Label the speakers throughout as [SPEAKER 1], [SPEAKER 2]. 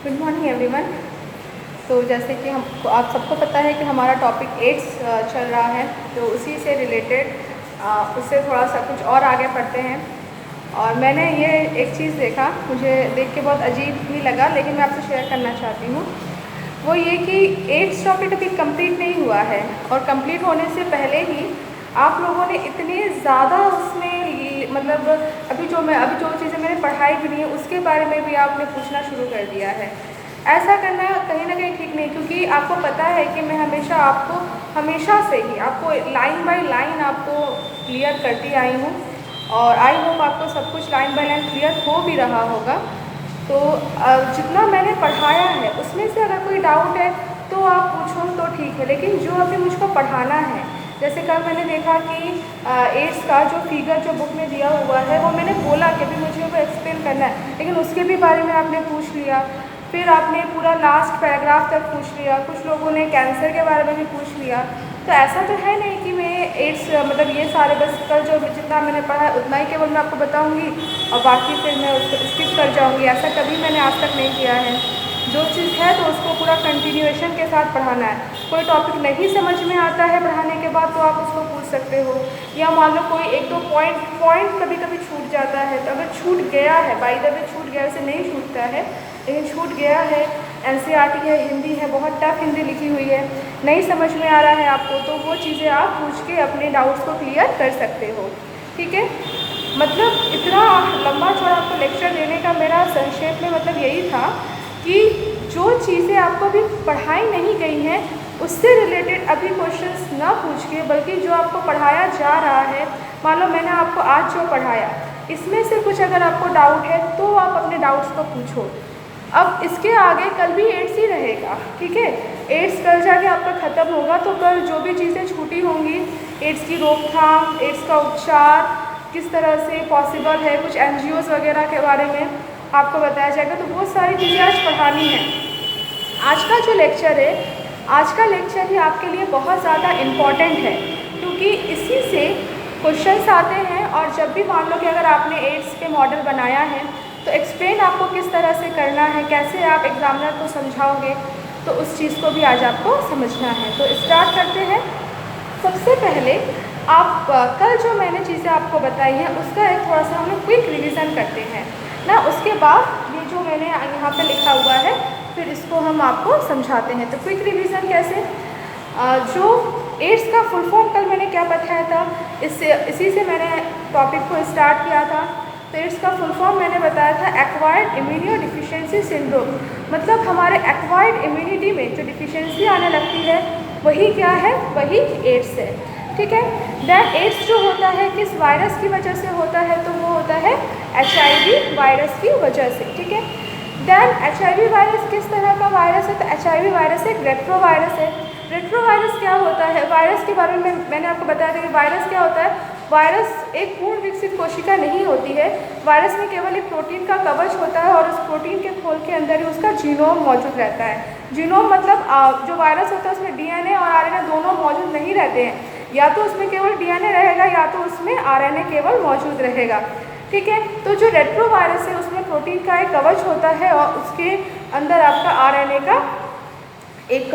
[SPEAKER 1] Good morning everyone. तो जैसे कि हम आप सबको पता है कि हमारा टॉपिक एड्स चल रहा है, तो उसी से रिलेटेड उससे थोड़ा सा कुछ और आगे बढ़ते हैं। और मैंने ये एक चीज़ देखा, मुझे देख के बहुत अजीब भी लगा, लेकिन मैं आपसे शेयर करना चाहती हूँ। वो ये कि एड्स टॉपिक अभी कंप्लीट नहीं हुआ है, और कंप्लीट होने से पहले ही आप लोगों ने इतने ज़्यादा उसमें मतलब अभी जो चीज़ें मैंने पढ़ाई भी नहीं है उसके बारे में भी आपने पूछना शुरू कर दिया है। ऐसा करना कहीं ना कहीं ठीक नहीं, क्योंकि आपको पता है कि मैं हमेशा से ही आपको लाइन बाय लाइन आपको क्लियर करती आई हूँ, और आई होप आपको सब कुछ लाइन बाय लाइन क्लियर हो भी रहा होगा। तो जितना मैंने पढ़ाया है उसमें से अगर कोई डाउट है तो आप पूछो तो ठीक है, लेकिन जो अभी मुझको पढ़ाना है, जैसे कल मैंने देखा कि एड्स का जो फिगर जो बुक में दिया हुआ है वो मैंने बोला कि भी मुझे वो एक्सप्लेन करना है, लेकिन उसके भी बारे में आपने पूछ लिया। फिर आपने पूरा लास्ट पैराग्राफ तक पूछ लिया, कुछ लोगों ने कैंसर के बारे में भी पूछ लिया। तो ऐसा तो है नहीं कि मैं एड्स मतलब ये सारे बस कल जो जितना मैंने पढ़ा है उतना ही केवल मैं आपको बताऊंगी और बाकी फिर मैं उसको स्किप कर जाऊंगी। ऐसा कभी मैंने आज तक नहीं किया है। जो चीज़ है तो उसको पूरा कंटिन्यूएशन के साथ पढ़ाना है। कोई टॉपिक नहीं समझ में आता है पढ़ाने के बाद तो आप उसको पूछ सकते हो, या मान लो कोई एक दो पॉइंट कभी कभी छूट जाता है, तो अगर छूट गया है, बाय द वे छूट गया, वैसे नहीं छूटता है लेकिन छूट गया है, एनसीईआरटी है, हिंदी है, बहुत टफ हिंदी लिखी हुई है, नहीं समझ में आ रहा है आपको, तो वो चीज़ें आप पूछ के अपने डाउट्स को क्लियर कर सकते हो। ठीक है, मतलब इतना लंबा चौड़ा आपको लेक्चर देने का मेरा संक्षेप में मतलब यही था कि जो चीज़ें आपको अभी पढ़ाई नहीं गई हैं उससे रिलेटेड अभी क्वेश्चंस ना पूछ के, बल्कि जो आपको पढ़ाया जा रहा है, मान लो मैंने आपको आज जो पढ़ाया इसमें से कुछ अगर आपको डाउट है तो आप अपने डाउट्स को पूछो। अब इसके आगे कल भी एड्स ही रहेगा, ठीक है, एड्स कल जाके आपका ख़त्म होगा, तो कल जो भी चीज़ें छूटी होंगी, एड्स की रोकथाम, एड्स का उपचार किस तरह से पॉसिबल है, कुछ एनजीओज़ वगैरह के बारे में आपको बताया जाएगा, तो बहुत सारी चीज़ें आज पढ़ानी है। आज का जो लेक्चर है, आज का लेक्चर ही आपके लिए बहुत ज़्यादा इम्पॉर्टेंट है, क्योंकि इसी से क्वेश्चंस आते हैं। और जब भी मान लो कि अगर आपने एड्स के मॉडल बनाया है तो एक्सप्लेन आपको किस तरह से करना है, कैसे आप एग्जामिनर को समझाओगे, तो उस चीज़ को भी आज आपको समझना है। तो स्टार्ट करते हैं। सबसे पहले आप कल जो मैंने चीज़ें आपको बताई हैं उसका एक थोड़ा सा हम लोग क्विक रिवीजन करते हैं ना, उसके बाद ये जो मैंने यहाँ पे लिखा हुआ है फिर इसको हम आपको समझाते हैं। तो क्विक रिवीजन कैसे, जो एड्स का फुल फॉर्म कल मैंने क्या बताया था, इसी से मैंने टॉपिक को स्टार्ट किया था। तो एड्स का फुल फॉर्म मैंने बताया था एक्वायर्ड इम्यूनो डिफिशियंसी सिंड्रोम, मतलब हमारे एक्वायर्ड इम्यूनिटी में जो डिफिशियंसी आने लगती है वही क्या है, वही एड्स है। ठीक है, दैन एड्स जो होता है किस वायरस की वजह से होता है, तो वो होता है HIV वायरस की वजह से। ठीक है, दैन HIV वायरस किस तरह का वायरस है, तो HIV वायरस एक रेट्रो वायरस है। रेट्रो वायरस क्या होता है, वायरस के बारे में मैंने आपको बताया था कि वायरस क्या होता है, वायरस एक पूर्ण विकसित कोशिका नहीं होती है, वायरस में केवल एक प्रोटीन का कवच होता है और उस प्रोटीन के खोल के अंदर ही उसका जीनोम मौजूद रहता है। जीनोम मतलब जो वायरस होता है उसमें DNA और RNA दोनों मौजूद नहीं रहते हैं, या तो उसमें केवल DNA रहेगा या तो उसमें RNA केवल मौजूद रहेगा। ठीक है, तो जो रेट्रो वायरस है उसमें प्रोटीन का एक कवच होता है और उसके अंदर आपका RNA का एक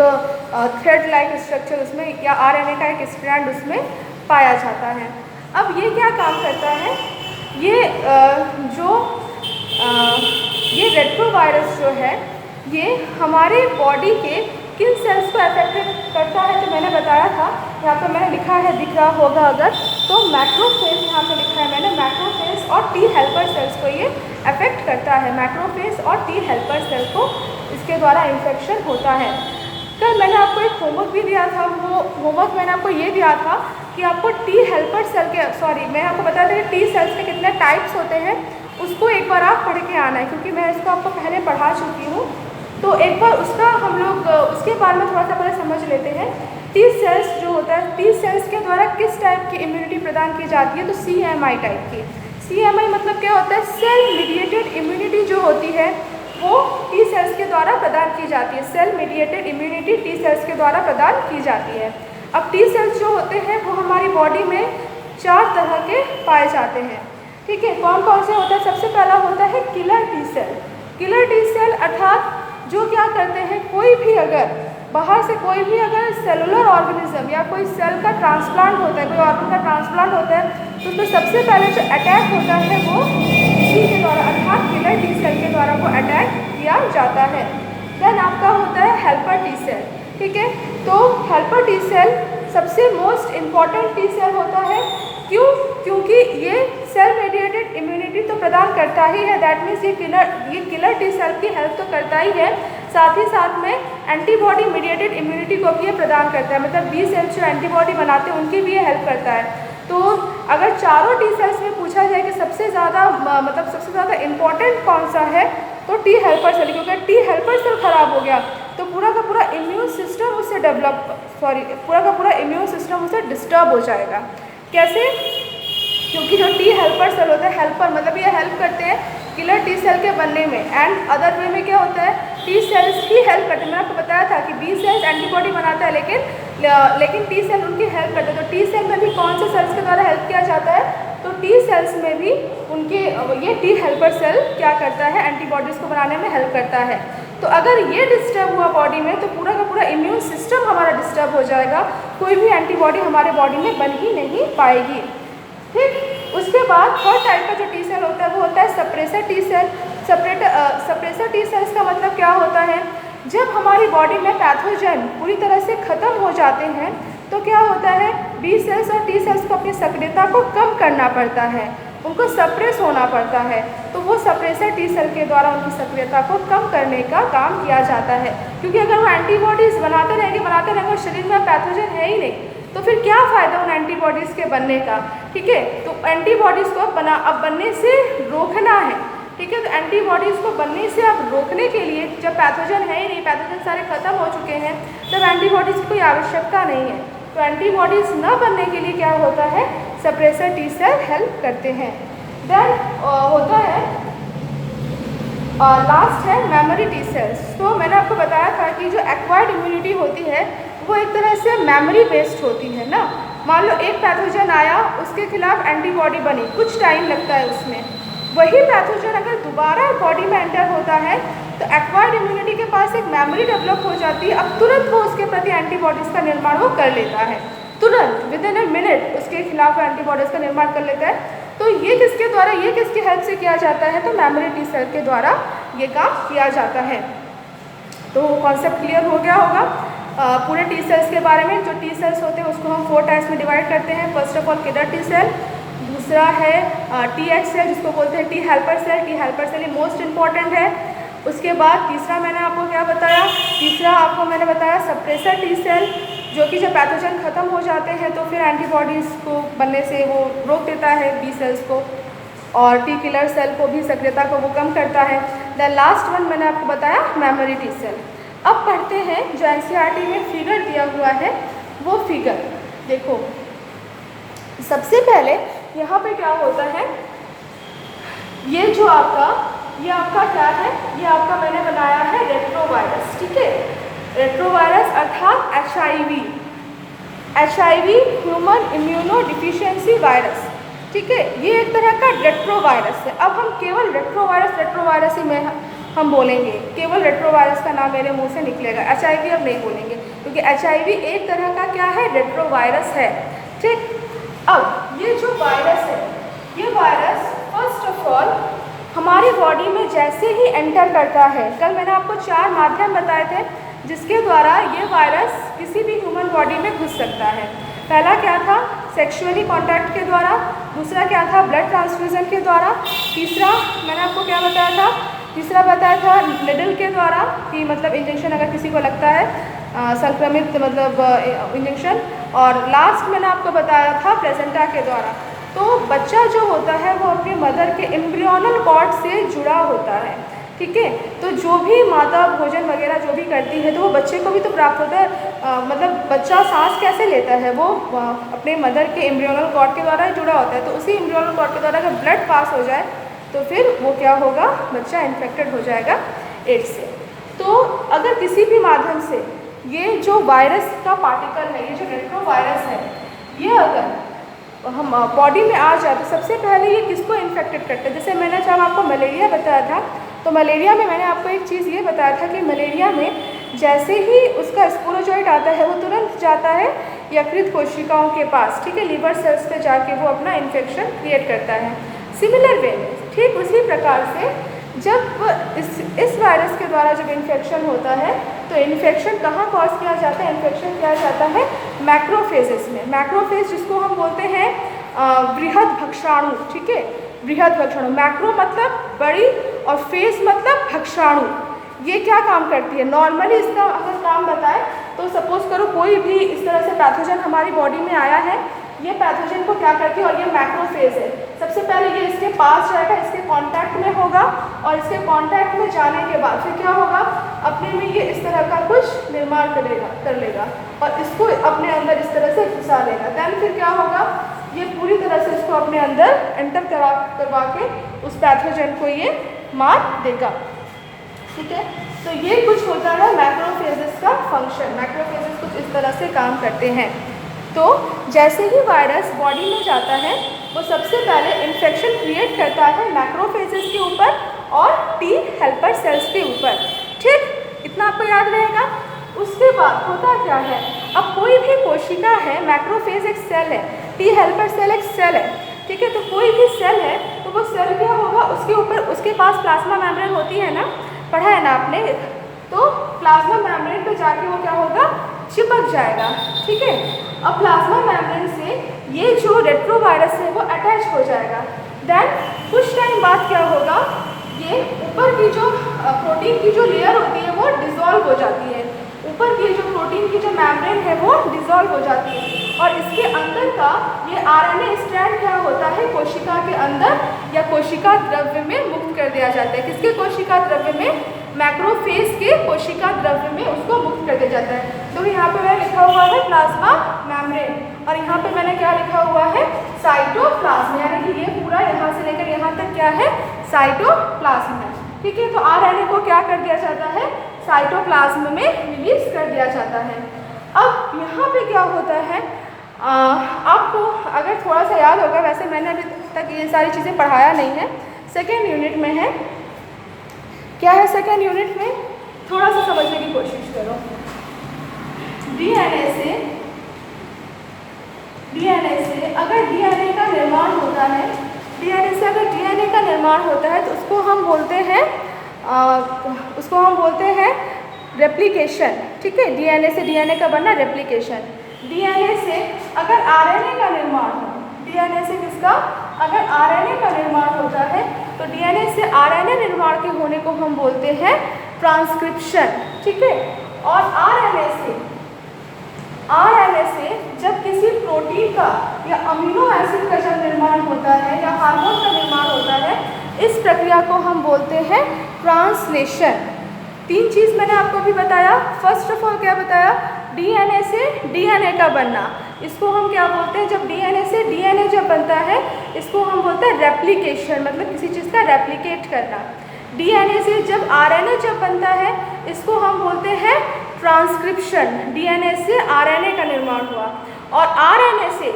[SPEAKER 1] थ्रेड लाइक स्ट्रक्चर उसमें, या RNA का एक स्ट्रैंड उसमें पाया जाता है। अब ये क्या काम करता है, ये रेट्रो वायरस जो है ये हमारे बॉडी के किन सेल्स को अफेक्ट करता है, तो मैंने बताया था, यहाँ पर मैंने लिखा है, दिख रहा होगा अगर, तो मैक्रोफेज यहाँ पे लिखा है मैंने, मैक्रोफेज और T हेल्पर सेल्स को ये अफेक्ट करता है। मैक्रोफेज और T हेल्पर सेल को इसके द्वारा इन्फेक्शन होता है। कल मैंने आपको एक होमवर्क भी दिया था, वो होमवर्क मैंने आपको ये दिया था कि आपको T हेल्पर सेल के मैंने आपको बताया था कि T सेल्स के कितने टाइप्स होते हैं, उसको एक बार आप पढ़ के आना है, क्योंकि मैं इसको आपको पहले पढ़ा चुकी हूँ। तो एक बार उसका हम लोग उसके बारे में थोड़ा सा पहले समझ लेते हैं। T सेल्स जो होता है, T सेल्स के द्वारा किस टाइप की इम्यूनिटी प्रदान की जाती है, तो CMI टाइप की। CMI मतलब क्या होता है, सेल मीडिएटेड इम्यूनिटी जो होती है वो T सेल्स के द्वारा प्रदान की जाती है। Cell mediated immunity T cells के द्वारा प्रदान की जाती है। अब T सेल्स जो होते हैं वो हमारी बॉडी में 4 तरह के पाए जाते हैं। ठीक है, कौन कौन से होता है, सबसे पहला होता है killer T cell. Killer T cell अर्थात जो क्या करते हैं, कोई भी अगर बाहर से कोई भी अगर सेलुलर ऑर्गेनिज्म या कोई सेल का ट्रांसप्लांट होता है, कोई ऑर्गन का ट्रांसप्लांट होता है, तो उसमें सबसे पहले जो अटैक होता है वो इसी के द्वारा अर्थात किलर टी सेल के द्वारा वो अटैक किया जाता है। देन आपका होता है हेल्पर टी सेल। ठीक है, तो हेल्पर टी सेल सबसे मोस्ट इम्पॉर्टेंट टी सेल होता है। क्यों? क्योंकि ये सेल मेडिएटेड इम्यूनिटी तो प्रदान करता ही है, दैट मीन्स ये किलर टी सेल की हेल्प तो करता ही है, साथ ही साथ में एंटीबॉडी मीडिएटेड इम्यूनिटी को भी ये प्रदान करता है, मतलब बी सेल्स जो एंटीबॉडी बनाते हैं उनकी भी ये हेल्प करता है। तो अगर चारों टी सेल्स में पूछा जाए कि सबसे ज़्यादा इम्पॉर्टेंट कौन सा है, तो टी हेल्पर सेल, क्योंकि टी हेल्पर सेल खराब हो गया तो पूरा का पूरा इम्यून सिस्टम उससे डिस्टर्ब हो जाएगा। कैसे? क्योंकि जो टी हेल्पर सेल होता है, हेल्पर मतलब ये हेल्प करते हैं किलर टी सेल के बनने में, एंड अदर वे में क्या होता है, टी सेल्स ही हेल्प करते हैं। मैंने आपको बताया था कि बी सेल्स एंटीबॉडी बनाता है, लेकिन टी सेल उनकी हेल्प करते हैं। तो टी सेल में भी कौन से सेल्स के द्वारा हेल्प किया जाता है, तो टी सेल्स में भी उनके ये टी हेल्पर सेल क्या करता है, एंटीबॉडीज़ को बनाने में हेल्प करता है। तो अगर ये डिस्टर्ब हुआ बॉडी में तो पूरा का पूरा इम्यून सिस्टम हमारा डिस्टर्ब हो जाएगा, कोई भी एंटीबॉडी हमारे बॉडी में बन ही नहीं पाएगी। ठीक, उसके बाद थर्ड टाइप का जो टी सेल होता है वो होता है suppressor T cell. Suppressor T cells का मतलब क्या होता है, जब हमारी बॉडी में पैथोजन पूरी तरह से ख़त्म हो जाते हैं तो क्या होता है, बी सेल्स और टी सेल्स को अपनी सक्रियता को कम करना पड़ता है, उनको सप्रेस होना पड़ता है। तो वो सप्रेसर टी सेल के द्वारा उनकी सक्रियता को कम करने का काम किया जाता है, क्योंकि अगर वो एंटीबॉडीज़ बनाते रहेंगे और शरीर में पैथोजन है ही नहीं तो फिर क्या फ़ायदा उन एंटीबॉडीज़ के बनने का। ठीक है, तो एंटीबॉडीज़ को अब बनने से रोकना है। ठीक है, तो एंटीबॉडीज़ को बनने से अब रोकने के लिए, जब पैथोजन है ही नहीं, पैथोजन सारे ख़त्म हो चुके हैं, तब एंटीबॉडीज़ की कोई आवश्यकता नहीं है। तो एंटीबॉडीज़ न बनने के लिए क्या होता है, सप्रेसर टी सेल हेल्प करते हैं। देन होता है लास्ट है मेमोरी टी सेल्स। तो मैंने आपको बताया था कि जो एक्वायर्ड इम्यूनिटी होती है वो एक तरह से मेमोरी बेस्ड होती है ना। मान लो एक पैथोजन आया, उसके खिलाफ एंटीबॉडी बनी, कुछ टाइम लगता है उसमें, वही पैथोजन अगर दोबारा बॉडी में एंटर होता है तो एक्वायर्ड इम्यूनिटी के पास एक मेमोरी डेवलप हो जाती है, अब तुरंत वो उसके प्रति एंटीबॉडीज़ का निर्माण वो कर लेता है, तुरंत विद इन ए मिनट उसके खिलाफ एंटीबॉडीज़ का निर्माण कर लेता है। तो ये किसके द्वारा, ये किसकी हेल्प से किया जाता है, तो मेमोरी टी सेल के द्वारा ये काम किया जाता है। तो कॉन्सेप्ट क्लियर हो गया होगा पूरे टी सेल्स के बारे में। जो टी सेल्स होते हैं उसको हम 4 टाइप्स में डिवाइड करते हैं। First of all killer T cell, दूसरा है टी एच सेल जिसको बोलते हैं T helper cell. T helper cell ये मोस्ट इम्पॉर्टेंट है। उसके बाद तीसरा मैंने आपको क्या बताया, तीसरा आपको मैंने बताया सप्रेसर टी सेल, जो कि जब पैथोजन ख़त्म हो जाते हैं तो फिर एंटीबॉडीज़ को बनने से वो रोक देता है बी सेल्स को, और टी किलर सेल को भी सक्रियता को वो कम करता है। द लास्ट वन मैंने आपको बताया मेमोरी टी सेल। अब पढ़ते हैं जो एनसीईआरटी में फिगर दिया हुआ है वो फिगर देखो। सबसे पहले यहाँ पे क्या होता है, ये जो आपका क्या है, ये आपका मैंने बनाया है रेट्रोवायरस। ठीक है, रेट्रोवायरस अर्थात HIV human immuno deficiency virus. ठीक है, ये एक तरह का रेट्रोवायरस है। अब हम केवल रेट्रोवायरस ही में हम बोलेंगे, केवल रेट्रोवायरस का नाम मेरे मुंह से निकलेगा, HIV अब नहीं बोलेंगे, क्योंकि HIV एक तरह का क्या है, रेट्रोवायरस है। ठीक, अब ये जो वायरस है, ये वायरस फर्स्ट ऑफ ऑल हमारी बॉडी में जैसे ही एंटर करता है, कल मैंने आपको 4 माध्यम बताए थे जिसके द्वारा ये वायरस किसी भी ह्यूमन बॉडी में घुस सकता है। पहला क्या था, सेक्सुअली कॉन्टैक्ट के द्वारा, दूसरा क्या था, ब्लड ट्रांसफ्यूज़न के द्वारा, तीसरा मैंने आपको क्या बताया था, तीसरा बताया था निडल के द्वारा, कि मतलब इंजेक्शन अगर किसी को लगता है संक्रमित मतलब इंजेक्शन, और लास्ट मैंने आपको बताया था प्लेसेंटा के द्वारा। तो बच्चा जो होता है वो अपने मदर के एम्ब्रियोनल कॉर्ड से जुड़ा होता है। ठीक है, तो जो भी माता भोजन वगैरह जो भी करती है तो वो बच्चे को भी तो प्राप्त होता है, मतलब बच्चा सांस कैसे लेता है, वो अपने मदर के एम्ब्रियोनल कॉर्ड के द्वारा ही जुड़ा होता है। तो उसी एम्ब्रियोनल कॉर्ड के द्वारा अगर ब्लड पास हो जाए तो फिर वो क्या होगा, बच्चा इन्फेक्टेड हो जाएगा एड्स से। तो अगर किसी भी माध्यम से ये जो वायरस का पार्टिकल है, ये जो रेट्रोवायरस है, ये अगर हम बॉडी में आ जाए तो सबसे पहले ये किसको इन्फेक्टेड करता है। जैसे मैंने जब आपको मलेरिया बताया था तो मलेरिया में मैंने आपको एक चीज़ ये बताया था कि मलेरिया में जैसे ही उसका स्पोरोजॉइट आता है वो तुरंत जाता है यकृत कोशिकाओं के पास, ठीक है, लिवर सेल्स पे जाके वो अपना इन्फेक्शन क्रिएट करता है। सिमिलर वे में, ठीक उसी प्रकार से जब इस वायरस के द्वारा जब इन्फेक्शन होता है तो इन्फेक्शन कहाँ कॉज किया जाता है? इन्फेक्शन किया जाता है मैक्रोफेजेस में। मैक्रोफेज जिसको हम बोलते हैं बृहद भक्षाणु, ठीक है, बृहद भक्षाणु। मैक्रो मतलब बड़ी और फेज मतलब भक्षाणु। ये क्या काम करती है? नॉर्मली इसका अगर काम बताएं तो सपोज करो कोई भी इस तरह से पैथोजन हमारी बॉडी में आया है, ये पैथोजन को क्या करती है, और ये मैक्रोफेज है, सबसे पहले ये इसके पास जाएगा, इसके कांटेक्ट में होगा और इसके कांटेक्ट में जाने के बाद फिर क्या होगा, अपने में ये इस तरह का कुछ निर्माण कर लेगा और इसको अपने अंदर इस तरह से घुसा लेगा। दैन फिर क्या होगा, ये पूरी तरह से इसको अपने अंदर एंटर करवा के उस पैथोजन को ये मार देगा, ठीक है। तो ये कुछ होता है मैक्रोफेजेस का फंक्शन। मैक्रोफेजेस कुछ इस तरह से काम करते हैं। तो जैसे ही वायरस बॉडी में जाता है वो सबसे पहले इन्फेक्शन क्रिएट करता है मैक्रोफेजेस के ऊपर और टी हेल्पर सेल्स के ऊपर, ठीक, इतना आपको याद रहेगा। उसके बाद होता क्या है, अब कोई भी कोशिका है, मैक्रोफेज एक सेल है, टी हेल्पर सेल एक सेल है, ठीक है। तो कोई भी सेल है तो वो सेल क्या होगा, उसके ऊपर उसके पास प्लाज्मा मेम्ब्रेन होती है ना, पढ़ा है ना आपने, तो प्लाज्मा मेम्ब्रेन पे जाके वो क्या होगा, चिपक जाएगा, ठीक है। अब प्लाज्मा मेम्ब्रेन से ये जो रेट्रोवायरस है वो अटैच हो जाएगा। देन कुछ टाइम बाद क्या होगा, ये ऊपर की जो प्रोटीन की जो लेयर होती है वो डिसॉल्व हो जाती है, ऊपर की जो प्रोटीन की जो मेम्ब्रेन है वो डिसॉल्व हो जाती है और इसके अंदर का ये आरएनए स्ट्रैंड क्या होता है, कोशिका के अंदर या कोशिका द्रव्य में मुक्त कर दिया जाता है। किसके कोशिका द्रव्य में? मैक्रोफेज के कोशिका द्रव्य में उसको मुक्त कर दिया जाता है। तो यहाँ पे मैंने लिखा हुआ है प्लाज्मा मेम्ब्रेन और यहाँ पे मैंने क्या लिखा हुआ है, साइटोप्लाज्म, यानी कि ये पूरा यहाँ से लेकर यहाँ तक क्या है, साइटोप्लाज्म है, ठीक है। तो आरएनए को क्या कर दिया जाता है, साइटोप्लाज्म में रिलीज कर दिया जाता है। अब यहाँ पे क्या होता है, आपको अगर थोड़ा सा याद होगा, वैसे मैंने अभी तक ये सारी चीज़ें पढ़ाया नहीं है, सेकेंड यूनिट में है। क्या है सेकेंड यूनिट में, थोड़ा सा समझने की कोशिश करो। डीएनए से अगर डीएनए का निर्माण होता है, डीएनए से अगर डीएनए का निर्माण होता है तो उसको हम बोलते हैं रेप्लिकेशन, ठीक है। डीएनए से डीएनए का बनना रेप्लिकेशन। डीएनए से अगर आरएनए का निर्माण हो, डीएनए से किसका, अगर आरएनए का निर्माण होता है तो डीएनए से आरएनए निर्माण के होने को हम बोलते हैं ट्रांसक्रिप्शन, ठीक है। और आरएनए से जब किसी प्रोटीन का या अमीनो एसिड का जब निर्माण होता है या हार्मोन का निर्माण होता है, इस प्रक्रिया को हम बोलते हैं ट्रांसलेशन। तीन चीज़ मैंने आपको भी बताया। फर्स्ट ऑफ ऑल क्या बताया, डीएनए से डीएनए का बनना, इसको हम क्या बोलते हैं, जब डीएनए से डीएनए जब बनता है इसको हम बोलते हैं रेप्लिकेशन, मतलब किसी चीज़ का रेप्लिकेट करना। डीएनए से जब आरएनए जब बनता है इसको हम बोलते हैं ट्रांसक्रिप्शन, डीएनए से आरएनए का निर्माण हुआ। और आरएनए से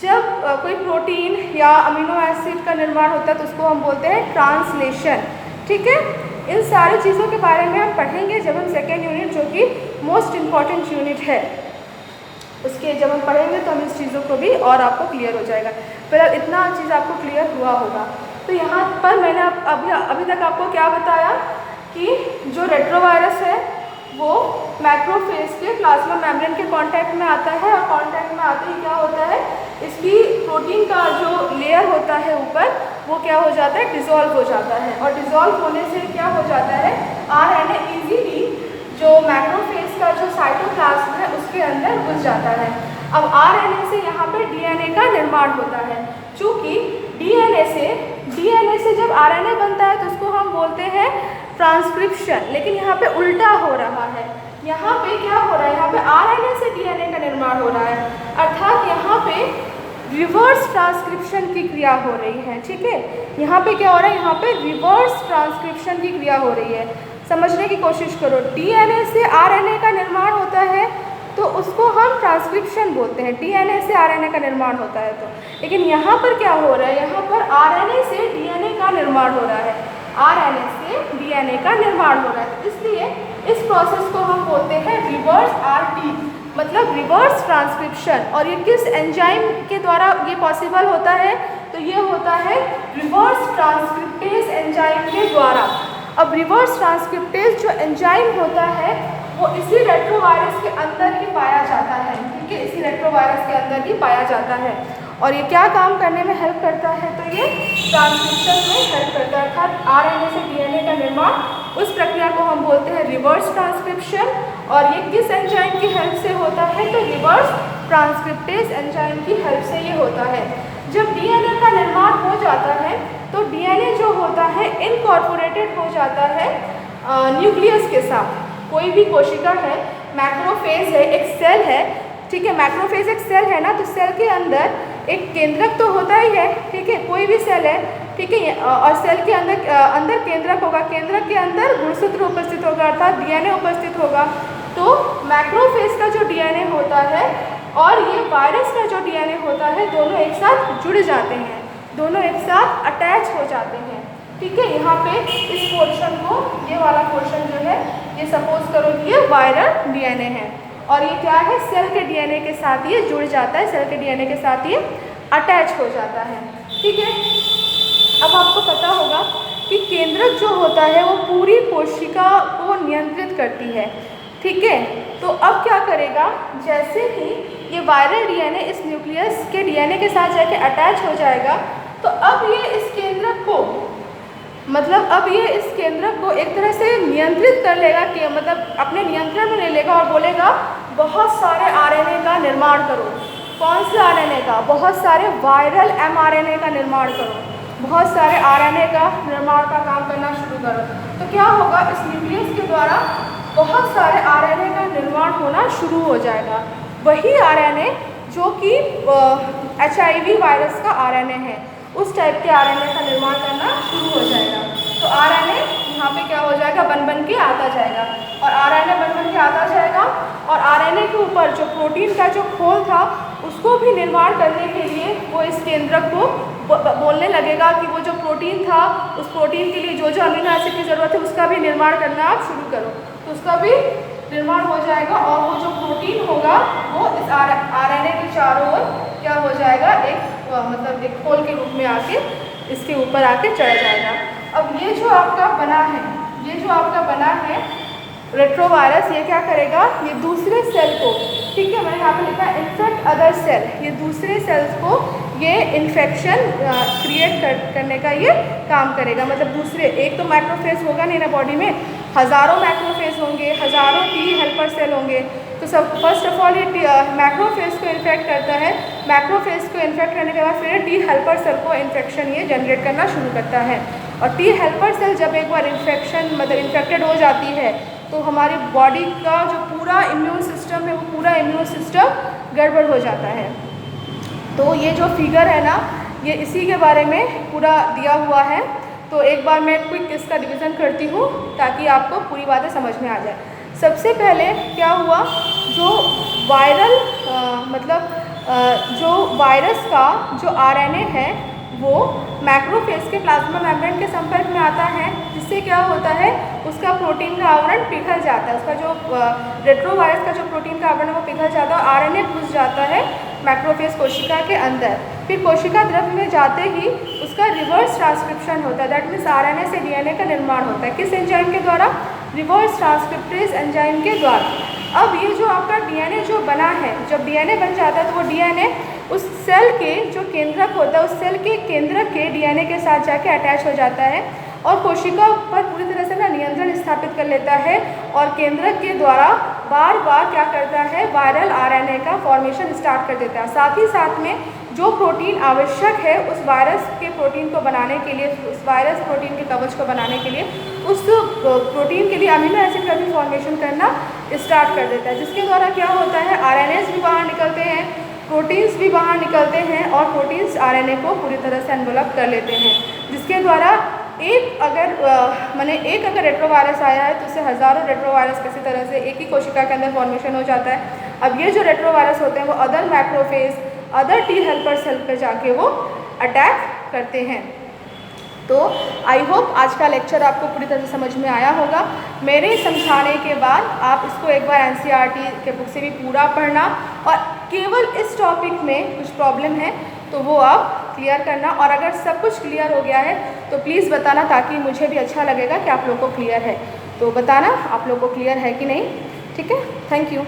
[SPEAKER 1] जब कोई प्रोटीन या अमीनो एसिड का निर्माण होता है तो उसको हम बोलते हैं ट्रांसलेशन, ठीक है। इन सारी चीज़ों के बारे में हम पढ़ेंगे जब हम सेकेंड यूनिट, जो कि मोस्ट इम्पॉर्टेंट यूनिट है, उसके जब हम पढ़ेंगे तो हम इस चीज़ों को भी और आपको क्लियर हो जाएगा। फिलहाल इतना चीज़ आपको क्लियर हुआ होगा। तो यहाँ पर मैंने अभी तक आपको क्या बताया कि जो रेट्रोवायरस है वो मैक्रोफेज के प्लाज्मा मेम्ब्रेन के कांटेक्ट में आता है और कांटेक्ट में आते ही क्या होता है, इसकी प्रोटीन का जो लेयर होता है ऊपर वो क्या हो जाता है, डिसॉल्व हो जाता है। और डिसॉल्व होने से क्या हो जाता है, आरएनए इजीली जो मैक्रोफेज का जो साइटोप्लाज्म है उसके अंदर घुस जाता है। अब आरएनए से यहाँ पे डीएनए का निर्माण होता है। चूँकि डीएनए से जब आरएनए बनता है तो उसको हम बोलते हैं ट्रांसक्रिप्शन, लेकिन यहाँ पे उल्टा हो रहा है। यहाँ पे क्या हो रहा है, यहाँ पे आरएनए से डीएनए का निर्माण हो रहा है, अर्थात यहाँ पे रिवर्स ट्रांसक्रिप्शन की क्रिया हो रही है, ठीक है। यहाँ पे क्या हो रहा है, यहाँ पे रिवर्स ट्रांसक्रिप्शन की क्रिया हो रही है। समझने की कोशिश करो, डीएनए से आरएनए का निर्माण होता है तो उसको हम ट्रांसक्रिप्शन बोलते हैं, डीएनए से आरएनए का निर्माण होता है तो। लेकिन यहाँ पर क्या हो रहा है, यहाँ पर आरएनए से डीएनए का निर्माण हो रहा है, आरएनए से डीएनए का निर्माण हो रहा है। इसलिए प्रोसेस को हम बोलते हैं रिवर्स RT, मतलब रिवर्स ट्रांसक्रिप्शन। और ये किस एंजाइम के द्वारा ये पॉसिबल होता है? तो ये होता है रिवर्स ट्रांसक्रिप्टेज एंजाइम के द्वारा। अब रिवर्स ट्रांसक्रिप्टेज जो एंजाइम होता है वो इसी रेट्रोवायरस के अंदर ही पाया जाता है, ठीक है, इसी रेट्रोवायरस के अंदर ही पाया जाता है। और ये क्या काम करने में हेल्प करता है? तो ये ट्रांसक्रिप्शन में हेल्प करता है, अर्थात RNA से DNA का निर्माण, उस प्रक्रिया को हम बोलते हैं रिवर्स ट्रांसक्रिप्शन। और ये किस एंजाइम की हेल्प से होता है? तो रिवर्स ट्रांसक्रिप्टेज एंजाइम की हेल्प से ये होता है। जब DNA का निर्माण हो जाता है तो DNA जो होता है इनकॉर्पोरेटेड हो जाता है न्यूक्लियस के साथ। कोई भी कोशिका है, मैक्रोफेज है, एक सेल है, ठीक है, मैक्रोफेज एक सेल है ना, तो सेल के अंदर एक केंद्रक तो होता ही है, ठीक है, कोई भी सेल है, ठीक है, और सेल के अंदर केंद्रक होगा, केंद्रक के अंदर गुणसूत्र उपस्थित होगा, अर्थात DNA उपस्थित होगा। तो मैक्रोफेज का जो DNA होता है और ये वायरस का जो DNA होता है, दोनों एक साथ जुड़ जाते हैं, दोनों एक साथ अटैच हो जाते हैं, ठीक है। यहाँ पे इस पोर्शन को, ये वाला पोर्शन जो है, ये सपोज करो कि ये वायरल DNA है और ये क्या है? सेल के DNA के साथ ये जुड़ जाता है, सेल के DNA के साथ ये अटैच हो जाता है, ठीक है। अब आपको पता होगा कि केंद्रक जो होता है वो पूरी कोशिका को नियंत्रित करती है, ठीक है। तो अब क्या करेगा? जैसे ही ये वायरल DNA इस न्यूक्लियस के DNA के साथ जाके अटैच हो जाएगा, तो अब ये इस केंद्रक को, मतलब अब ये इस केंद्रक को एक तरह से नियंत्रित कर लेगा, कि मतलब अपने नियंत्रण में ले लेगा और बोलेगा बहुत सारे RNA का निर्माण करो। कौन से RNA का? बहुत सारे वायरल mRNA का निर्माण करो, बहुत सारे RNA का निर्माण का काम करना शुरू करो। तो क्या होगा? इस न्यूक्लियस के द्वारा बहुत सारे RNA का निर्माण होना शुरू हो जाएगा। वही RNA जो कि HIV वायरस का RNA है, उस टाइप के RNA का निर्माण करना शुरू हो जाएगा। तो RNA यहाँ पे क्या हो जाएगा? बन के आता जाएगा, और RNA बन के आता जाएगा, और RNA के ऊपर जो प्रोटीन का जो खोल था उसको भी निर्माण करने के लिए वो इस केंद्रक को बोलने लगेगा कि वो जो प्रोटीन था, उस प्रोटीन के लिए जो जो अमीनो एसिड की ज़रूरत है उसका भी निर्माण करना आप शुरू करो। तो उसका भी निर्माण हो जाएगा, और वो जो प्रोटीन होगा वो इस RNA के चारों ओर क्या हो जाएगा? मतलब एक खोल के रूप में आके इसके ऊपर आके चढ़ जाएगा। अब ये जो आपका बना है, ये जो आपका बना है रेट्रोवायरस, ये क्या करेगा? ये दूसरे सेल को, ठीक है, मैंने यहाँ पे लिखा है इन्फेक्ट अदर सेल, ये दूसरे सेल्स को ये इन्फेक्शन क्रिएट करने का ये काम करेगा। मतलब दूसरे, एक तो मैक्रोफेज होगा नहीं ना बॉडी में, हज़ारों मैक्रोफेज होंगे, हज़ारों T हेल्पर सेल होंगे। तो सब फर्स्ट ऑफ ऑल ये मैक्रोफेज को इन्फेक्ट करता है, मैक्रोफेज को इन्फेक्ट करने के बाद फिर T हेल्पर सेल को इन्फेक्शन ये जनरेट करना शुरू करता है। और T हेल्पर सेल जब एक बार इन्फेक्टेड हो जाती है तो हमारी बॉडी का जो पूरा इम्यून सिस्टम है वो पूरा इम्यून सिस्टम गड़बड़ हो जाता है। तो ये जो फिगर है ना, ये इसी के बारे में पूरा दिया हुआ है। तो एक बार मैं क्विक इसका डिवीज़न करती हूँ ताकि आपको पूरी बातें समझ में आ जाए। सबसे पहले क्या हुआ, जो वायरल जो वायरस का जो RNA है वो मैक्रोफेज के प्लाज्मा मेम्ब्रेन के संपर्क में आता है, जिससे क्या होता है? उसका प्रोटीन का आवरण पिघल जाता है, उसका जो रेट्रोवायरस का जो प्रोटीन का आवरण है वो पिघल जाता है, RNA घुस जाता है मैक्रोफेज कोशिका के अंदर। फिर कोशिका द्रव्य में जाते ही उसका रिवर्स ट्रांसक्रिप्शन होता है, दैट मीन्स RNA से DNA का निर्माण होता है। किस एंजाइम के द्वारा? रिवर्स ट्रांसक्रिप्टेज एंजाइम के द्वारा। अब ये जो आपका DNA जो बना है, जब DNA बन जाता है तो वो DNA उस सेल के जो केंद्रक होता है, उस सेल के केंद्रक के DNA के साथ जाके अटैच हो जाता है और कोशिका पर पूरी तरह से ना नियंत्रण स्थापित कर लेता है, और केंद्रक के द्वारा बार बार क्या करता है? वायरल RNA का फॉर्मेशन स्टार्ट कर देता है। साथ ही साथ में जो प्रोटीन आवश्यक है उस वायरस के प्रोटीन को बनाने के लिए, उस वायरस प्रोटीन के कवच को बनाने के लिए, उस प्रोटीन के लिए अमीनो एसिड का भी फॉर्मेशन करना स्टार्ट कर देता है, जिसके द्वारा क्या होता है? RNAs भी बाहर निकलते हैं, प्रोटीन्स भी बाहर निकलते हैं, और प्रोटीन्स RNA को पूरी तरह से एनवेलप कर लेते हैं, जिसके द्वारा एक अगर रेट्रोवायरस आया है तो उससे हज़ारों रेट्रोवायरस किसी तरह से एक ही कोशिका के अंदर फॉर्मेशन हो जाता है। अब ये जो रेट्रोवायरस होते हैं वो other macrophage, other T helper cell पर जाके वो अटैक करते हैं। तो आई होप आज का लेक्चर आपको पूरी तरह से समझ में आया होगा। मेरे समझाने के बाद आप इसको एक बार NCERT के बुक से भी पूरा पढ़ना, और केवल इस टॉपिक में कुछ प्रॉब्लम है तो वो आप क्लियर करना। और अगर सब कुछ क्लियर हो गया है तो प्लीज़ बताना, ताकि मुझे भी अच्छा लगेगा कि आप लोगों को क्लियर है। तो बताना आप लोगों को क्लियर है कि नहीं। ठीक है, थैंक यू।